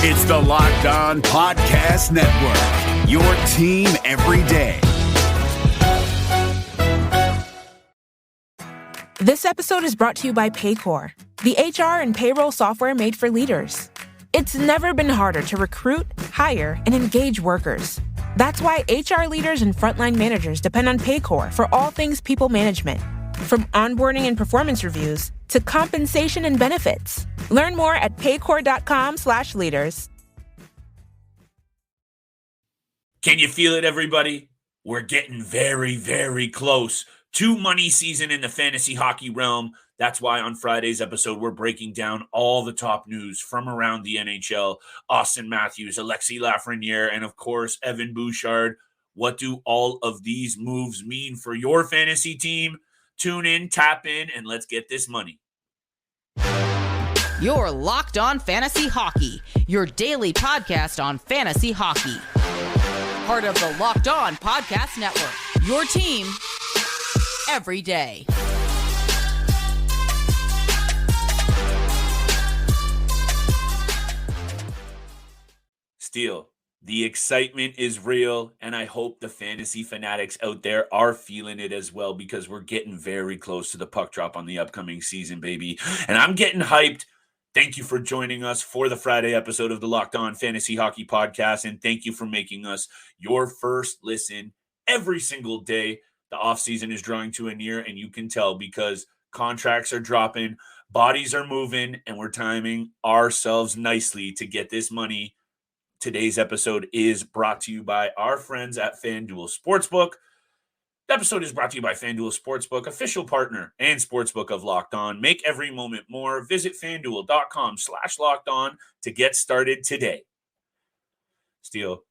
It's the Locked On Podcast Network, your team every day. This episode is brought to you by Paycor, the HR and payroll software made for leaders. It's never been harder to recruit, hire, and engage workers. That's why HR leaders and frontline managers depend on Paycor for all things people management. From onboarding and performance reviews to compensation and benefits. Learn more at paycor.com/leaders. Can you feel it, everybody? We're getting very, very close to money season in the fantasy hockey realm. That's why on Friday's episode, we're breaking down all the top news from around the NHL. Austin Matthews, Alexis Lafreniere, and of course, Evan Bouchard. What do all of these moves mean for your fantasy team? Tune in, tap in, and let's get this money. You're Locked On Fantasy Hockey, your daily podcast on fantasy hockey. Part of the Locked On Podcast Network, your team every day. Steele, the excitement is real, and I hope the fantasy fanatics out there are feeling it as well, because we're getting very close to the puck drop on the upcoming season, baby. And I'm getting hyped. Thank you for joining us for the Friday episode of the Locked On Fantasy Hockey Podcast, and thank you for making us your first listen every single day. The offseason is drawing to a near, and you can tell because contracts are dropping, bodies are moving, and we're timing ourselves nicely to get this money. Today's episode is brought to you by our friends at FanDuel Sportsbook. The episode is brought to you by FanDuel Sportsbook, official partner and sportsbook of Locked On. Make every moment more. Visit FanDuel.com/LockedOn to get started today. Steele,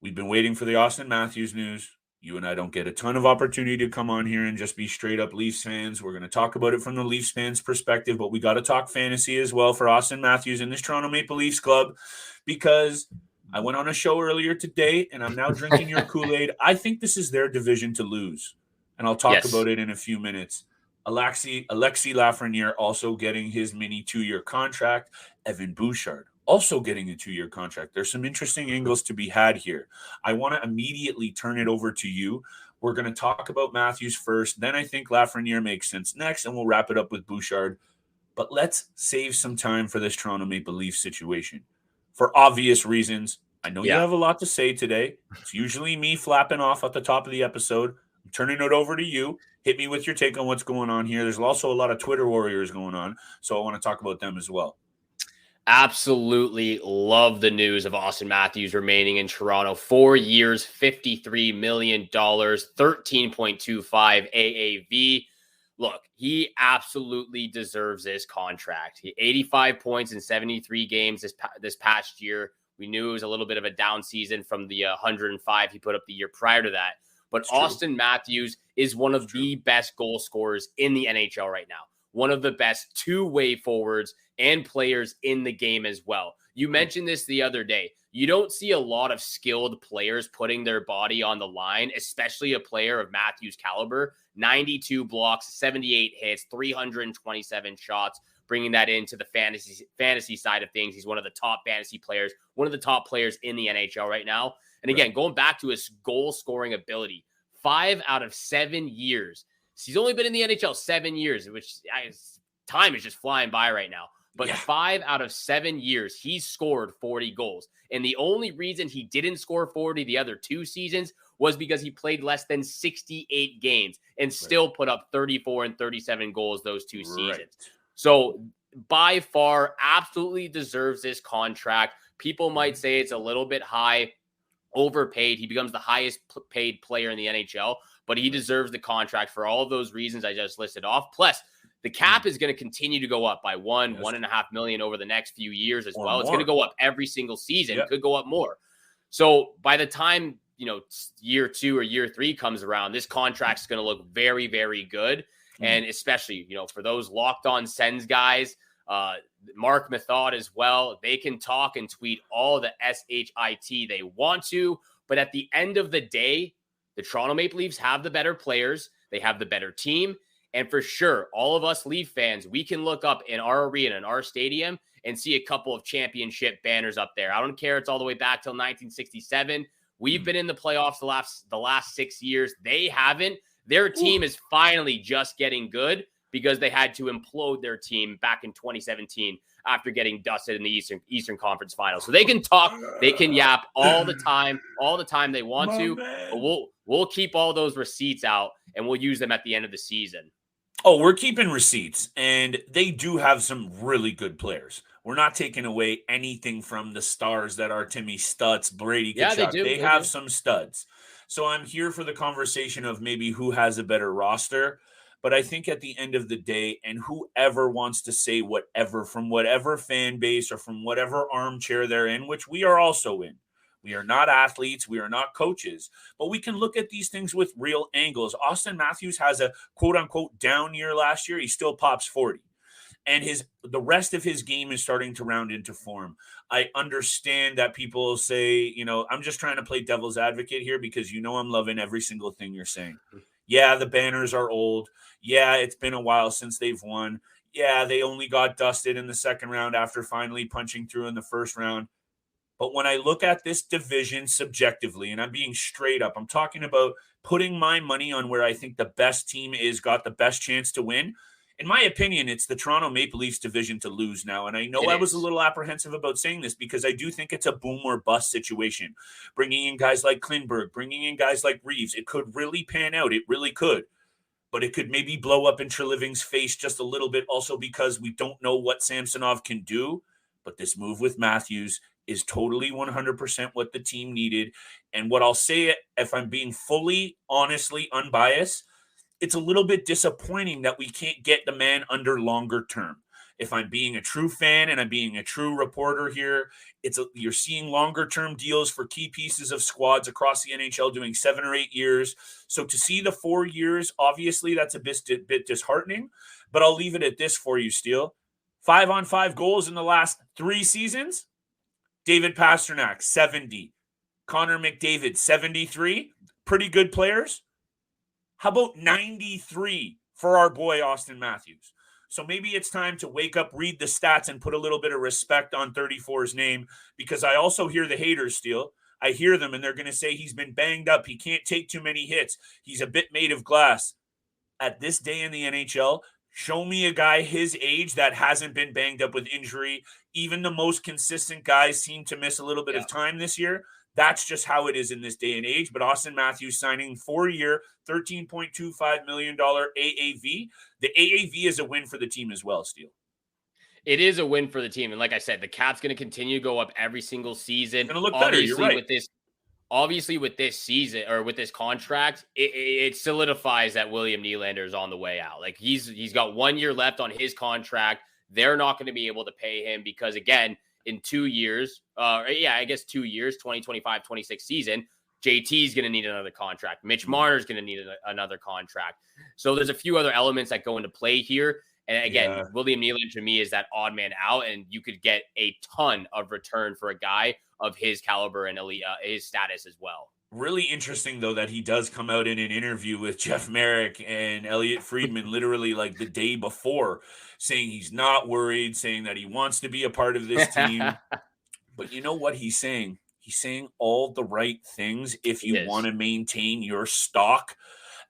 we've been waiting for the Austin Matthews news. You and I don't get a ton of opportunity to come on here and just be straight up Leafs fans. We're going to talk about it from the Leafs fans' perspective, but we got to talk fantasy as well for Austin Matthews in this Toronto Maple Leafs club, because I went on a show earlier today and I'm now drinking your Kool-Aid. I think this is their division to lose, and I'll talk about it in a few minutes. Alexis Lafreniere also getting his mini 2-year contract. Evan Bouchard also getting a 2-year contract. There's some interesting angles to be had here. I want to immediately turn it over to you. We're going to talk about Matthews first. Then I think Lafreniere makes sense next, and we'll wrap it up with Bouchard. But let's save some time for this Toronto Maple Leafs situation. For obvious reasons, I know you have a lot to say today. It's usually me flapping off at the top of the episode. I'm turning it over to you. Hit me with your take on what's going on here. There's also a lot of Twitter warriors going on, so I want to talk about them as well. Absolutely love the news of Austin Matthews remaining in Toronto. 4 years, $53 million, 13.25 AAV. Look, he absolutely deserves this contract. He 85 points in 73 games this past year. We knew it was a little bit of a down season from the 105 he put up the year prior to that. But Austin Matthews is one of the best goal scorers in the NHL right now. One of the best two-way forwards and players in the game as well. You mentioned this the other day. You don't see a lot of skilled players putting their body on the line, especially a player of Matthews' caliber. 92 blocks, 78 hits, 327 shots, bringing that into the fantasy side of things. He's one of the top fantasy players, one of the top players in the NHL right now. And again, going back to his goal-scoring ability, 5 out of 7 years. He's only been in the NHL 7 years, which time is just flying by right now. But 5 out of 7 years, he's scored 40 goals. And the only reason he didn't score 40 the other 2 seasons was because he played less than 68 games and still put up 34 and 37 goals those 2 seasons. So by far, absolutely deserves this contract. People might say it's a little bit high, overpaid. He becomes the highest paid player in the NHL, but he deserves the contract for all of those reasons I just listed off. Plus, the cap is going to continue to go up by $1.5 million over the next few years as well. It's going to go up every single season. It could go up more. So by the time, year 2 or year 3 comes around, this contract is going to look very, very good. And especially, for those Locked On Sens guys, Mark Method as well, they can talk and tweet all the SHIT they want to. But at the end of the day, the Toronto Maple Leafs have the better players. They have the better team. And for sure, all of us Leaf fans, we can look up in our arena, in our stadium, and see a couple of championship banners up there. I don't care. It's all the way back till 1967. We've been in the playoffs the last 6 years. They haven't. Their team is finally just getting good because they had to implode their team back in 2017 after getting dusted in the Eastern Conference Finals. So they can talk, they can yap all the time they want to. But we'll keep all those receipts out and we'll use them at the end of the season. Oh, we're keeping receipts, and they do have some really good players. We're not taking away anything from the stars that are Timmy Stutz, Brady Tkachuk. Yeah, they do. They have some studs. So I'm here for the conversation of maybe who has a better roster. But I think at the end of the day, and whoever wants to say whatever from whatever fan base or from whatever armchair they're in, which we are also in, we are not athletes. We are not coaches, but we can look at these things with real angles. Austin Matthews has a quote unquote down year last year. He still pops 40 and the rest of his game is starting to round into form. I understand that people say, I'm just trying to play devil's advocate here because I'm loving every single thing you're saying. Yeah, the banners are old. Yeah, it's been a while since they've won. Yeah, they only got dusted in the second round after finally punching through in the first round. But when I look at this division subjectively, and I'm being straight up, I'm talking about putting my money on where I think the best team got the best chance to win. In my opinion, it's the Toronto Maple Leafs division to lose now. And I know I was a little apprehensive about saying this because I do think it's a boom or bust situation. Bringing in guys like Klingberg, bringing in guys like Reeves, it could really pan out. It really could. But it could maybe blow up in Treliving's face just a little bit also because we don't know what Samsonov can do. But this move with Matthews is totally 100% what the team needed. And what I'll say, if I'm being fully, honestly, unbiased, it's a little bit disappointing that we can't get the man under longer term. If I'm being a true fan and I'm being a true reporter here, you're seeing longer term deals for key pieces of squads across the NHL doing 7 or 8 years. So to see the 4 years, obviously that's a bit disheartening, but I'll leave it at this for you, Steele. 5-on-5 goals in the last 3 seasons. David Pastrnak, 70. Connor McDavid, 73. Pretty good players. How about 93 for our boy Austin Matthews? So maybe it's time to wake up, read the stats, and put a little bit of respect on 34's name, because I also hear the haters, Steele. I hear them, and they're going to say he's been banged up. He can't take too many hits. He's a bit made of glass. At this day in the NHL, show me a guy his age that hasn't been banged up with injury. Even the most consistent guys seem to miss a little bit of time this year. That's just how it is in this day and age. But Austin Matthews signing 4-year, $13.25 million AAV. The AAV is a win for the team as well, Steele. It is a win for the team. And like I said, the cap's going to continue to go up every single season. It's going to look better, you're right. Obviously, with this season or with this contract, it solidifies that William Nylander is on the way out. Like he's got 1 year left on his contract. They're not going to be able to pay him because, again, in 2 years, 2 years, 2025, 26 season, JT is going to need another contract. Mitch Marner is going to need another contract. So there's a few other elements that go into play here. And again, William Nylander to me is that odd man out, and you could get a ton of return for a guy of his caliber and his status as well. Really interesting, though, that he does come out in an interview with Jeff Merrick and Elliot Friedman literally like the day before, saying he's not worried, saying that he wants to be a part of this team. But you know what he's saying? He's saying all the right things if you want to maintain your stock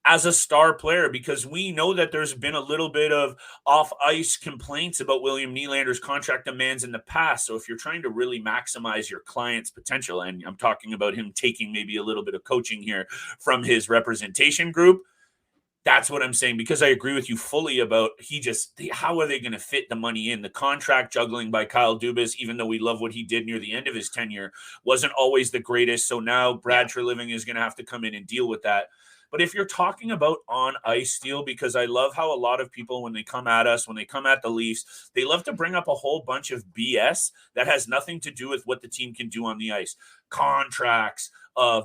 as a star player, because we know that there's been a little bit of off-ice complaints about William Nylander's contract demands in the past. So if you're trying to really maximize your client's potential, and I'm talking about him taking maybe a little bit of coaching here from his representation group, that's what I'm saying, because I agree with you fully about how are they going to fit the money in? The contract juggling by Kyle Dubas, even though we love what he did near the end of his tenure, wasn't always the greatest. So now Brad Treliving is going to have to come in and deal with that. But if you're talking about on ice, Steele, because I love how a lot of people, when they come at us, when they come at the Leafs, they love to bring up a whole bunch of BS that has nothing to do with what the team can do on the ice. Contracts,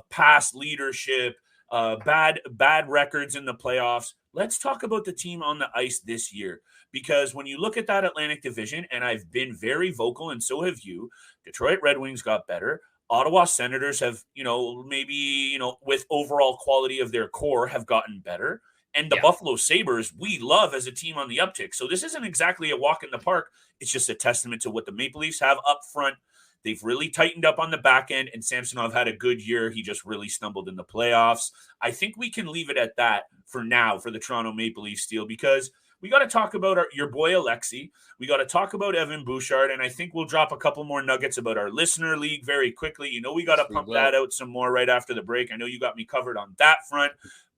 past leadership, bad records in the playoffs. Let's talk about the team on the ice this year, because when you look at that Atlantic Division, and I've been very vocal, and so have you, Detroit Red Wings got better. Ottawa Senators have, with overall quality of their core, have gotten better. And the Buffalo Sabres, we love as a team on the uptick. So this isn't exactly a walk in the park. It's just a testament to what the Maple Leafs have up front. They've really tightened up on the back end, and Samsonov had a good year. He just really stumbled in the playoffs. I think we can leave it at that for now for the Toronto Maple Leafs, Steele, because we got to talk about your boy Alexi. We got to talk about Evan Bouchard, and I think we'll drop a couple more nuggets about our listener league very quickly. You know, we got to pump that out some more right after the break. I know you got me covered on that front,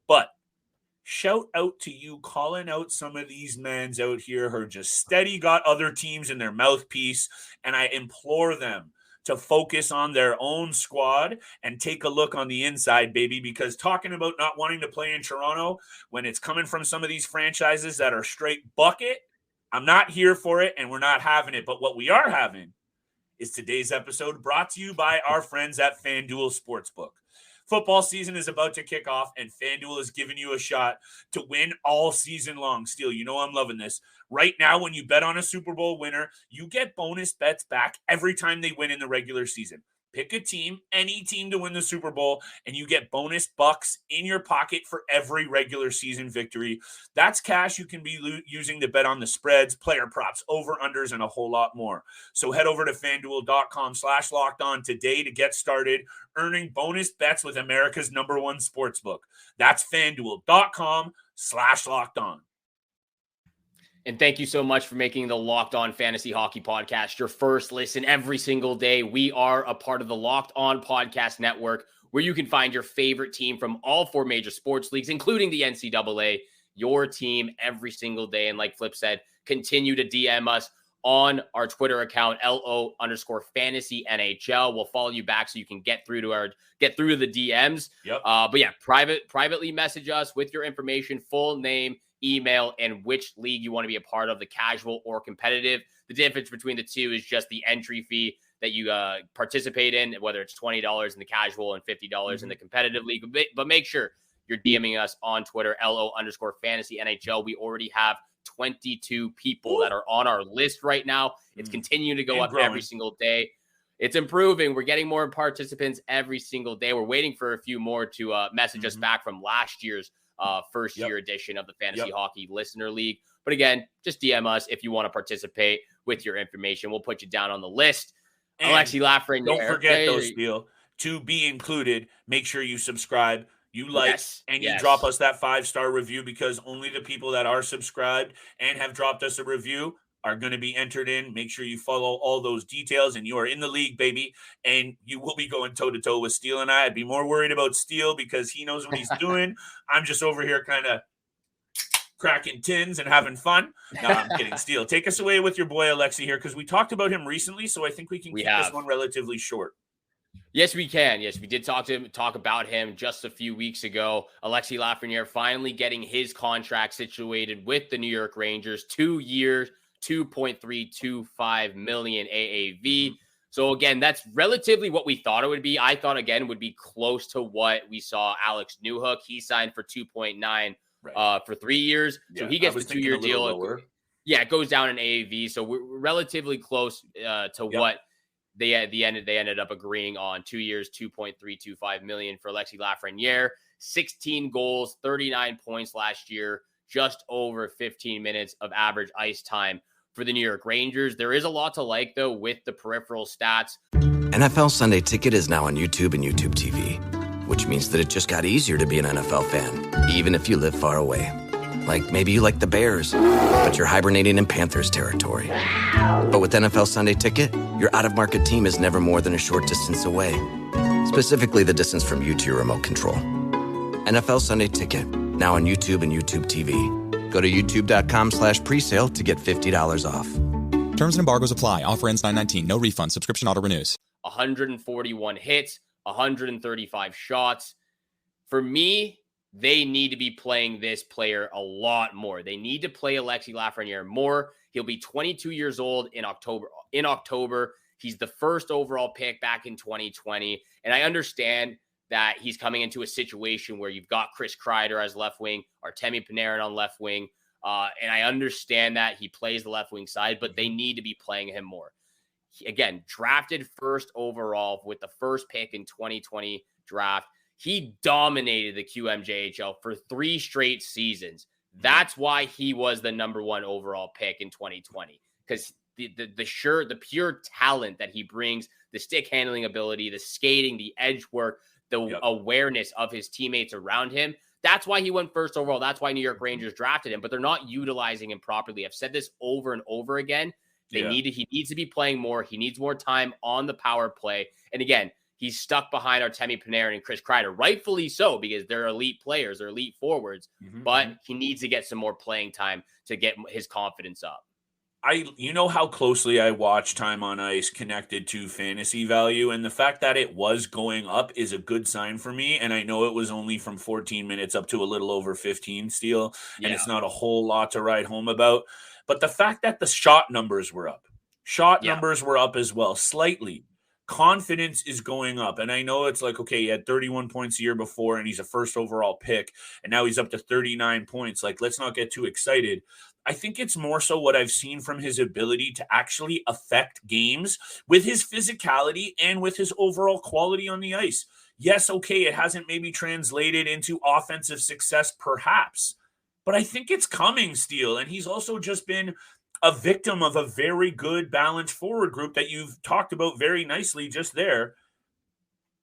but shout out to you calling out some of these mans out here who are just steady, got other teams in their mouthpiece, and I implore them to focus on their own squad and take a look on the inside, baby, because talking about not wanting to play in Toronto when it's coming from some of these franchises that are straight bucket, I'm not here for it, and we're not having it. But what we are having is today's episode brought to you by our friends at FanDuel Sportsbook. Football season is about to kick off, and FanDuel is giving you a shot to win all season long. Steele, you know I'm loving this. Right now, when you bet on a Super Bowl winner, you get bonus bets back every time they win in the regular season. Pick a team, any team to win the Super Bowl, and you get bonus bucks in your pocket for every regular season victory. That's cash you can be using to bet on the spreads, player props, over-unders, and a whole lot more. So head over to FanDuel.com/lockedon today to get started earning bonus bets with America's #1 sportsbook. That's FanDuel.com/lockedon. And thank you so much for making the Locked On Fantasy Hockey Podcast your first listen every single day. We are a part of the Locked On Podcast Network, where you can find your favorite team from all 4 major sports leagues, including the NCAA, your team every single day. And like Flip continue to DM us on our Twitter account, LO_FantasyNHL. We'll follow you back so you can get through to the DMs. Yep. But yeah, privately message us with your information, full name, email, and which league you want to be a part of, the casual or competitive. The difference between the two is just the entry fee that you participate in, whether it's $20 in the casual and $50 in the competitive league. But make sure you're DMing us on Twitter, LO_FantasyNHL. We already have 22 people that are on our list right now. It's continuing to go up every single day. It's improving. We're getting more participants every single day. We're waiting for a few more to message us back from last year's first year edition of the Fantasy Hockey Listener League. But again, just DM us if you want to participate with your information. We'll put you down on the list. And Alexi Lafreniere. Don't forget those, Steele. To be included, make sure you subscribe, you like, and you drop us that 5-star review, because only the people that are subscribed and have dropped us a review are going to be entered in. Make sure you follow all those details, and you are in the league, baby, and you will be going toe-to-toe with Steele and I. I'd be more worried about Steele because he knows what he's doing. I'm just over here kind of cracking tins and having fun. No, I'm kidding. Steele, take us away with your boy Alexi here, because we talked about him recently, so I think we can keep this one relatively short. Yes, we can. Yes, we did talk about him just a few weeks ago. Alexi Lafreniere finally getting his contract situated with the New York Rangers. 2 years, $2.325 million AAV. So again, that's relatively what we thought it would be. I thought, again, would be close to what we saw Alex Newhook. He signed for 2.9 for 3 years. So he gets the 2-year deal. It goes down in AAV. So we're relatively close to what they ended up agreeing on. 2 years, $2.325 million for Alexi Lafreniere. 16 goals, 39 points last year, just over 15 minutes of average ice time for the New York Rangers. There is a lot to like, though, with the peripheral stats. NFL Sunday Ticket is now on YouTube and YouTube TV, which means that it just got easier to be an NFL fan, even if you live far away. Like maybe you like the Bears, but you're hibernating in Panthers territory. But with NFL Sunday Ticket, your out-of-market team is never more than a short distance away. Specifically, the distance from you to your remote control. NFL Sunday Ticket, now on YouTube and YouTube TV. Go to youtube.com/presale to get $50 off. Terms and embargoes apply. Offer ends 9/19. No refund. Subscription auto renews. 141 hits, 135 shots. For me, they need to be playing this player a lot more. They need to play Alexi Lafreniere more. He'll be 22 years old in October. He's the first overall pick back in 2020. And I understand that he's coming into a situation where you've got Chris Kreider as left wing, Artemi Panarin on left wing. And I understand that he plays the left wing side, but they need to be playing him more. Again, drafted first overall with the first pick in 2020 draft. he dominated the QMJHL for 3 straight seasons. That's why he was the number 1 overall pick in 2020, because the pure talent that he brings, the stick handling ability, the skating, the edge work, the awareness of his teammates around him. That's why he went first overall. That's why New York Rangers drafted him, but they're not utilizing him properly. I've said this over and over again. He needs to be playing more. He needs more time on the power play. And again, he's stuck behind Artemi Panarin and Chris Kreider, rightfully so, because they're elite players, they're elite forwards, but he needs to get some more playing time to get his confidence up. You know how closely I watch time on ice connected to fantasy value, and the fact that it was going up is a good sign for me. And I know it was only from 14 minutes up to a little over 15 Steele, and it's not a whole lot to write home about. But the fact that the shot numbers were up, numbers were up as well, slightly. Confidence is going up. And I know it's like, okay, he had 31 points a year before, and he's a first overall pick, and now he's up to 39 points. Like, let's not get too excited. I think it's more so what I've seen from his ability to actually affect games with his physicality and with his overall quality on the ice. Yes, okay, it hasn't maybe translated into offensive success, perhaps, but I think it's coming, Steele. And he's also just been a victim of a very good balanced forward group that you've talked about very nicely just there.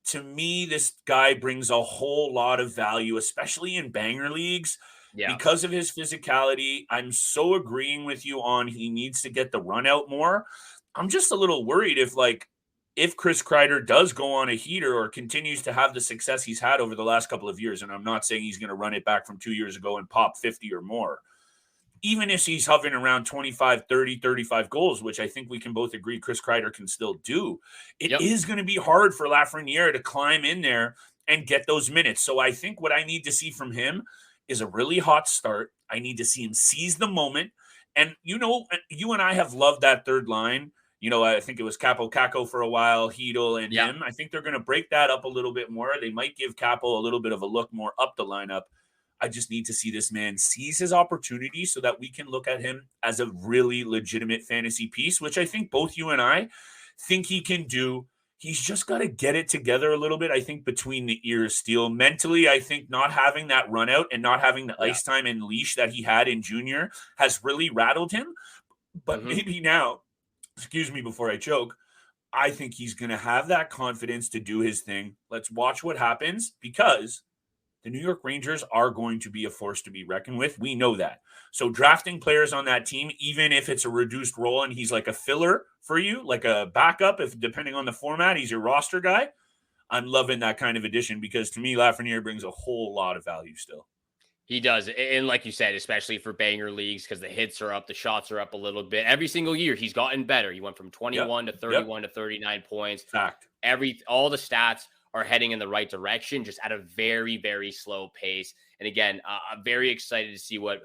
To me, this guy brings a whole lot of value, especially in banger leagues. Because of his physicality. I'm so agreeing with you on he needs to get the run out more. I'm just a little worried if Chris Kreider does go on a heater or continues to have the success he's had over the last couple of years, and I'm not saying he's going to run it back from 2 years ago and pop 50 or more. Even if he's hovering around 25, 30, 35 goals, which I think we can both agree Chris Kreider can still do, it is going to be hard for Lafreniere to climb in there and get those minutes. So I think what I need to see from him is a really hot start. I need to see him seize the moment. And, you and I have loved that third line. I think it was Capo Caco for a while, Hedel and him. I think they're going to break that up a little bit more. They might give Capo a little bit of a look more up the lineup. I just need to see this man seize his opportunity so that we can look at him as a really legitimate fantasy piece, which I think both you and I think he can do. He's just got to get it together a little bit, I think, between the ears, Steele. Mentally, I think not having that run out and not having the ice time and leash that he had in junior has really rattled him. But maybe now, excuse me before I choke, I think he's going to have that confidence to do his thing. Let's watch what happens, because the New York Rangers are going to be a force to be reckoned with. We know that. So drafting players on that team, even if it's a reduced role and he's like a filler for you, like a backup, if depending on the format, he's your roster guy, I'm loving that kind of addition, because to me, Lafreniere brings a whole lot of value still. He does. And like you said, especially for banger leagues, because the hits are up, the shots are up a little bit. Every single year, he's gotten better. He went from 21 to 31 to 39 points. Fact. All the stats are heading in the right direction, just at a very, very slow pace. And again, I'm very excited to see what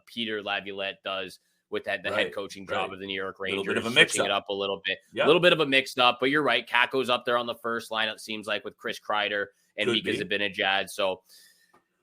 Peter Laviolette does with the head coaching job of the New York Rangers. A little bit of a mix-up. It up a little bit. A little bit of a mix-up, but you're right. Caco's up there on the first line, it seems like, with Chris Kreider and Mika Zibanejad. So,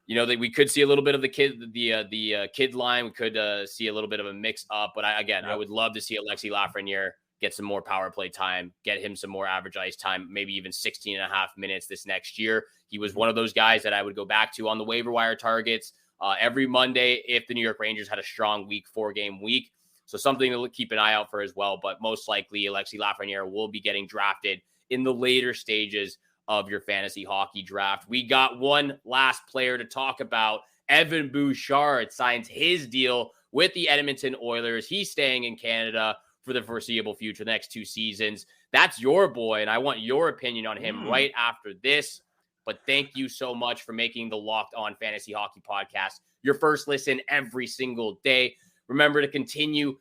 we could see a little bit of the kid line. We could see a little bit of a mix-up. But I would love to see Alexis Lafreniere get some more power play time, get him some more average ice time, maybe even 16 and a half minutes this next year. He was one of those guys that I would go back to on the waiver wire targets every Monday if the New York Rangers had a strong week, 4-game week. So something to keep an eye out for as well. But most likely, Alexis Lafreniere will be getting drafted in the later stages of your fantasy hockey draft. We got one last player to talk about. Evan Bouchard signs his deal with the Edmonton Oilers. He's staying in Canada for the foreseeable future, the next 2 seasons. That's your boy, and I want your opinion on him right after this. But thank you so much for making the Locked On Fantasy Hockey Podcast your first listen every single day. Remember to continue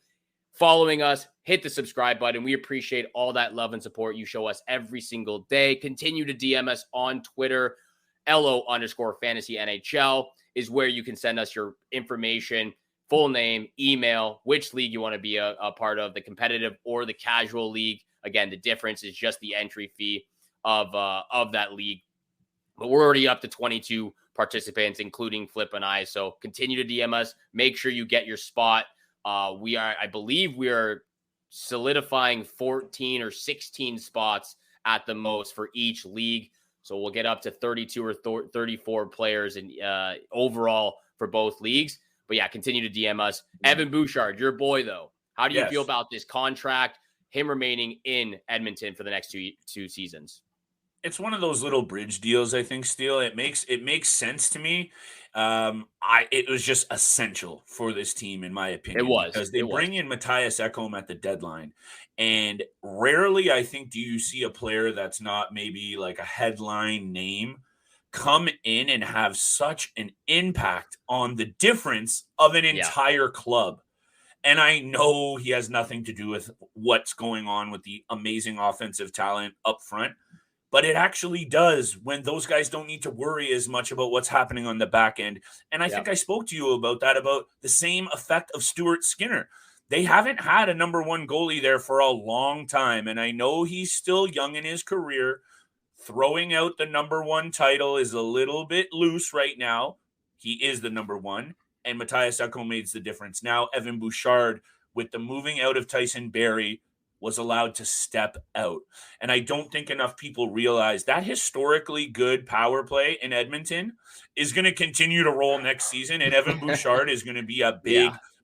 following us. Hit the subscribe button. We appreciate all that love and support you show us every single day. Continue to DM us on Twitter. LO_fantasy NHL is where you can send us your information. Full name, email, which league you want to be a part of, the competitive or the casual league. Again, the difference is just the entry fee of that league. But we're already up to 22 participants, including Flip and I. So continue to DM us. Make sure you get your spot. I believe we are solidifying 14 or 16 spots at the most for each league. So we'll get up to 32 or 34 players in overall for both leagues. But yeah, continue to DM us. Evan Bouchard, your boy, though. How do you feel about this contract, him remaining in Edmonton for the next two seasons? It's one of those little bridge deals, I think, Steele. It makes sense to me. It was just essential for this team, in my opinion. It was. Because they bring in Mattias Ekholm at the deadline. And rarely, I think, do you see a player that's not maybe like a headline name come in and have such an impact on the difference of an entire club. And I know he has nothing to do with what's going on with the amazing offensive talent up front, but it actually does when those guys don't need to worry as much about what's happening on the back end. And I think I spoke to you about that, about the same effect of Stuart Skinner. They haven't had a number one goalie there for a long time. And I know he's still young in his career. Throwing out the number one title is a little bit loose right now. He is the number one. And Mattias Ekholm made the difference. Now, Evan Bouchard, with the moving out of Tyson Barrie, was allowed to step out. And I don't think enough people realize that historically good power play in Edmonton is going to continue to roll next season. And Evan Bouchard is going to be a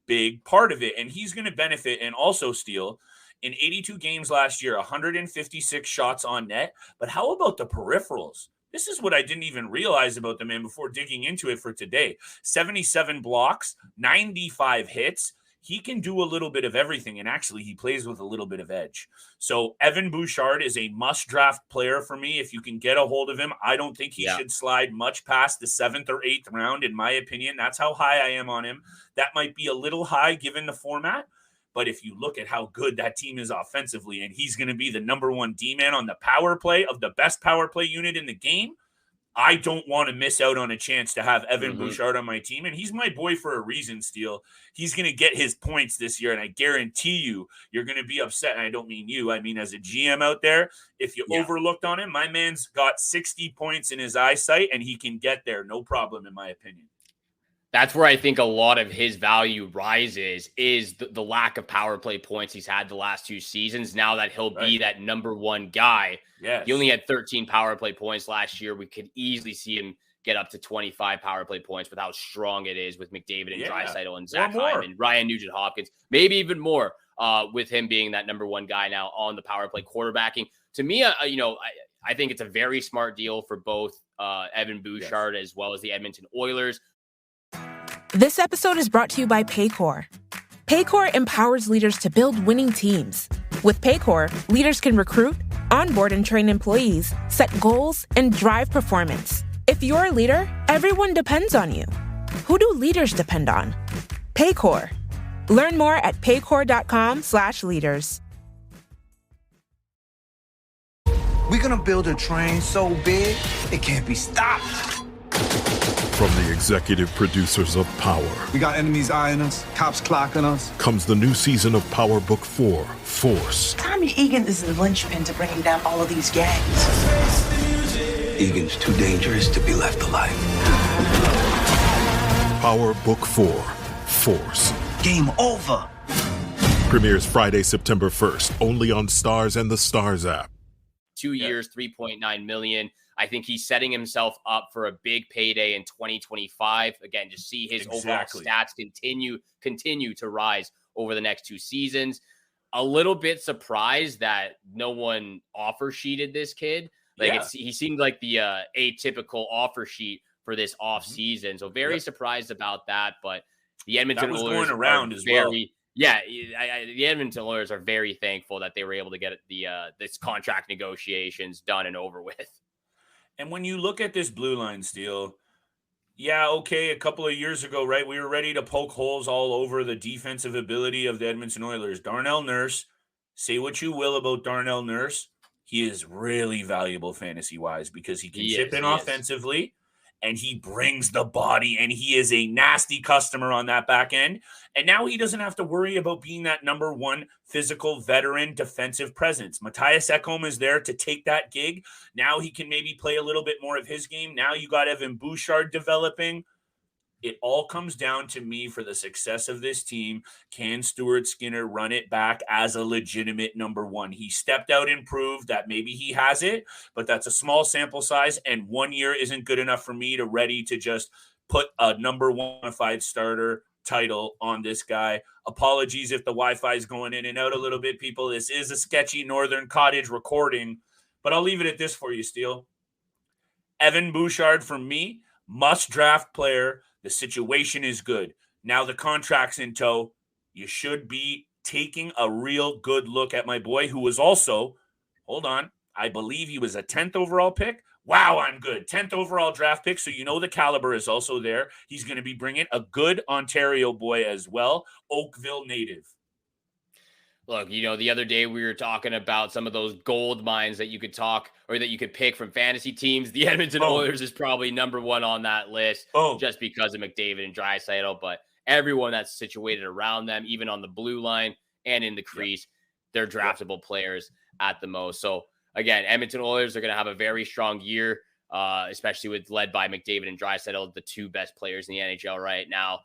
big part of it. And he's going to benefit and also steal. In 82 games last year, 156 shots on net. But how about the peripherals? This is what I didn't even realize about the man before digging into it for today. 77 blocks, 95 hits. He can do a little bit of everything, and actually he plays with a little bit of edge. So Evan Bouchard is a must-draft player for me. If you can get a hold of him, I don't think he should slide much past the 7th or 8th round, in my opinion. That's how high I am on him. That might be a little high given the format. But if you look at how good that team is offensively, and he's going to be the number one D-man on the power play of the best power play unit in the game, I don't want to miss out on a chance to have Evan Bouchard on my team. And he's my boy for a reason, Steele. He's going to get his points this year, and I guarantee you're going to be upset. And I don't mean you. I mean as a GM out there, if you overlooked on him, my man's got 60 points in his eyesight, and he can get there. No problem, in my opinion. That's where I think a lot of his value rises, is the lack of power play points he's had the last two seasons. Now that he'll be that number one guy. Yes. He only had 13 power play points last year. We could easily see him get up to 25 power play points with how strong it is with McDavid and Draisaitl and Zach Hyman, Ryan Nugent-Hopkins, maybe even more with him being that number one guy now on the power play quarterbacking. To me, I think it's a very smart deal for both Evan Bouchard as well as the Edmonton Oilers. This episode is brought to you by Paycor. Paycor empowers leaders to build winning teams. With Paycor, leaders can recruit, onboard and train employees, set goals, and drive performance. If you're a leader, everyone depends on you. Who do leaders depend on? Paycor. Learn more at paycor.com/leaders. We're gonna build a train so big, it can't be stopped. From the executive producers of Power. We got enemies eyeing us, cops clocking us. Comes the new season of Power Book 4, Force. Tommy Egan is the linchpin to bringing down all of these gangs. Egan's too dangerous to be left alive. Power Book 4, Force. Game over. Premieres Friday, September 1st, only on Stars and the Stars app. 2 years, $3.9 million. I think he's setting himself up for a big payday in 2025. Again, just see his overall stats continue to rise over the next two seasons. A little bit surprised that no one offer sheeted this kid. He seemed like the atypical offer sheet for this off season. So very surprised about that. But the Edmonton Oilers going around as well. The Edmonton Oilers are very thankful that they were able to get this contract negotiations done and over with. And when you look at this blue line, Steele, a couple of years ago, right, we were ready to poke holes all over the defensive ability of the Edmonton Oilers. Darnell Nurse, say what you will about Darnell Nurse, he is really valuable fantasy-wise because he can chip in offensively, and he brings the body, and he is a nasty customer on that back end. And now he doesn't have to worry about being that number one physical veteran defensive presence. Mattias Ekholm is there to take that gig. Now he can maybe play a little bit more of his game. Now you got Evan Bouchard developing. It all comes down to me for the success of this team. Can Stuart Skinner run it back as a legitimate number one? He stepped out and proved that maybe he has it, but that's a small sample size, and 1 year isn't good enough for me to ready to just put a number one starter title on this guy. Apologies if the Wi-Fi is going in and out a little bit, people. This is a sketchy Northern Cottage recording, but I'll leave it at this for you, Steele. Evan Bouchard, for me, must draft player. The situation is good. Now the contract's in tow. You should be taking a real good look at my boy, who was also, hold on, I believe he was a 10th overall pick. Wow, I'm good. 10th overall draft pick, so you know the caliber is also there. He's going to be bringing a good Ontario boy as well, Oakville native. Look, the other day we were talking about some of those gold mines that you could talk or that you could pick from fantasy teams. The Edmonton Oilers is probably number one on that list just because of McDavid and Draisaitl, but everyone that's situated around them, even on the blue line and in the crease, they're draftable players at the most. So again, Edmonton Oilers are going to have a very strong year, especially led by McDavid and Draisaitl, the two best players in the NHL right now.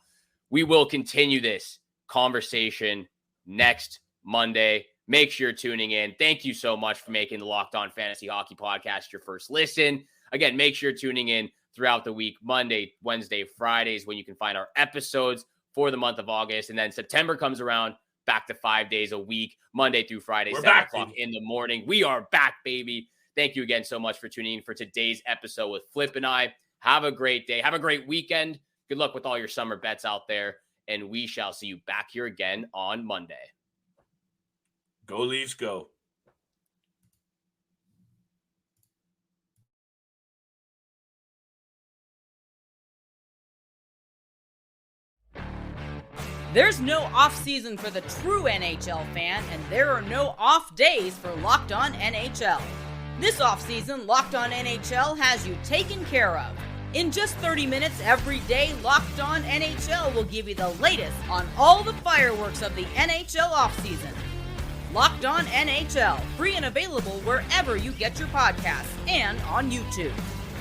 We will continue this conversation next Monday. Make sure you're tuning in. Thank you so much for making the Locked On Fantasy Hockey Podcast your first listen. Again, make sure you're tuning in throughout the week, Monday, Wednesday, Fridays, when you can find our episodes for the month of August. And then September comes around, back to 5 days a week, Monday through Friday, 7 o'clock in the morning. We are back, baby. Thank you again so much for tuning in for today's episode with Flip and I. Have a great day. Have a great weekend. Good luck with all your summer bets out there. And we shall see you back here again on Monday. Go Leafs, go. There's no off-season for the true NHL fan, and there are no off days for Locked On NHL. This off-season, Locked On NHL has you taken care of. In just 30 minutes every day, Locked On NHL will give you the latest on all the fireworks of the NHL off-season. Locked On NHL, free and available wherever you get your podcasts and on YouTube.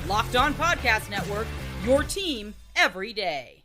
Locked On Podcast Network, your team every day.